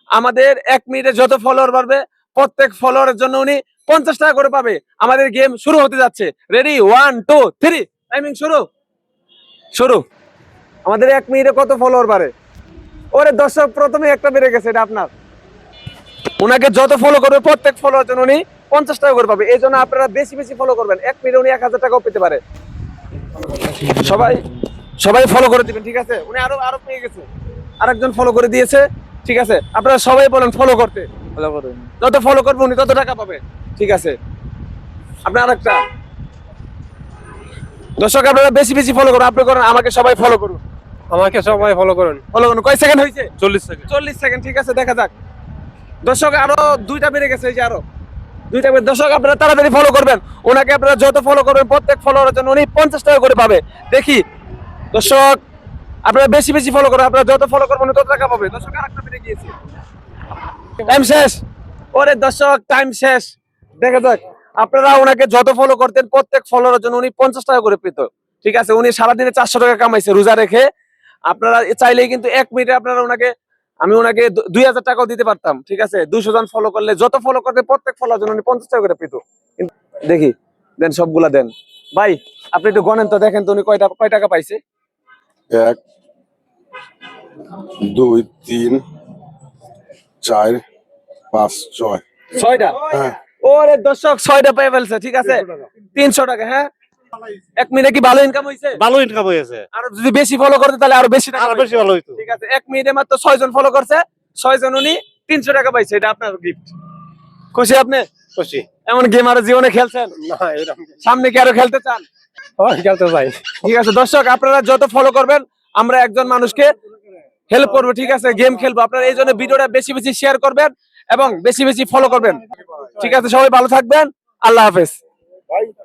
আমাদের 1 মিনিটে যত ফলোয়ার বাড়বে প্রত্যেক ফলোয়ারের জন্য উনি 50 টাকা করে পাবে। আমাদের গেম শুরু হতে যাচ্ছে। রেডি 1 2 3 টাইমিং শুরু শুরু। আমাদের 1 মিনিটে কত ফলোয়ার বাড়ে? ওরে দর্শক প্রথমে একটা বেড়ে গেছে, এটা আপনার। ওনাকে যত ফলো করবে প্রত্যেক ফলোয়ার জন্য উনি 50 টাকা করে পাবে। এই জন্য আপনারা বেশি বেশি ফলো করবেন। 1 মিনিটে উনি 1000 টাকাও পেতে পারে। সবাই সবাই ফলো করে দিবেন, ঠিক আছে? উনি আরো আরো পেয়ে গেছে, আরেকজন ফলো করে দিয়েছে, ঠিক আছে? আপনারা সবাই বলেন ফলো করতে। ফলো করুন। যত ফলো করবে উনি তত টাকা পাবে, ঠিক আছে? আপনার আরেকটা দর্শক, আপনারা বেশি বেশি ফলো করুন। আপনি করেন, আমাকে সবাই ফলো করুন। আমাকে সবাই ফলো করুন। ফলো করুন। কয় সেকেন্ড হয়েছে? 40 সেকেন্ড। 40 সেকেন্ড, ঠিক আছে, দেখা যাক। দর্শক আরো 2টা বেড়ে গেছে, এই যে আরো 2টা বেড়ে। দর্শক আপনারা তাড়াতাড়ি ফলো করবেন। ওনাকে আপনারা যত ফলো করবেন প্রত্যেক ফলোয়ারের জন্য উনি 50 টাকা করে পাবে। দেখি দর্শক, আপনারা বেশি বেশি ফলো করুন। আপনারা যত ফলো করবেন তত টাকা পাবে। দর্শক আরেকটা বেড়ে গিয়েছে। টাইম শেষ। ওরে দর্শক টাইম শেষ। দেখা যাক, আপনারা ওনাকে যত ফলো করতেন প্রত্যেক ফলোয়ারের জন্য উনি 50 টাকা করে পেত, ঠিক আছে? উনি সারাদিনে 400 টাকা কামাইছে রোজা রেখে। আপনারা চাইলেই কিন্তু 1 মিনিটে আপনারা ওনাকে, আমি ওনাকে 2000 টাকাও দিতে পারতাম, ঠিক আছে? 200 জন ফলো করলে, যত ফলো করতে প্রত্যেক ফলোয়ার জন্য উনি 50 টাকা করে পেত। দেখি দেন, সবগুলা দেন ভাই। আপনি একটু গণেন তো, দেখেন তো উনি কয় টাকা পাইছে। 1 2 3 4 5 6 6টা। হ্যাঁ। ওরে দর্শক 6টা পেয়ে ফেলছে, ঠিক আছে? 300 টাকা। হ্যাঁ, 1 মিনিটে কি ভালো ইনকাম হইছে? ভালো ইনকাম হয়েছে। আর যদি বেশি ফলো করতে তাহলে আরো বেশি টাকা আরো পাইতো। বেশি ভালো হইতো। ঠিক আছে, 1 মিনিটে মাত্র 6 জন ফলো করছে, 6 জন উনি 300 টাকা পাইছে। এটা আপনার গিফট। খুশি আপনি? খুশি। এমন গেম আর জীবনে খেলছেন? না এরকম সামনে কি আরো খেলতে চান? খেলতে চাই। ঠিক আছে দর্শক, আপনারা যত ফলো করবেন আমরা একজন মানুষকে হেল্প করবো, ঠিক আছে? গেম খেলবো। আপনারা এই জন্য ভিডিওটা বেশি বেশি শেয়ার করবেন এবং বেশি বেশি ফলো করবেন, ঠিক আছে? সবাই ভালো থাকবেন। আল্লাহ হাফেজ।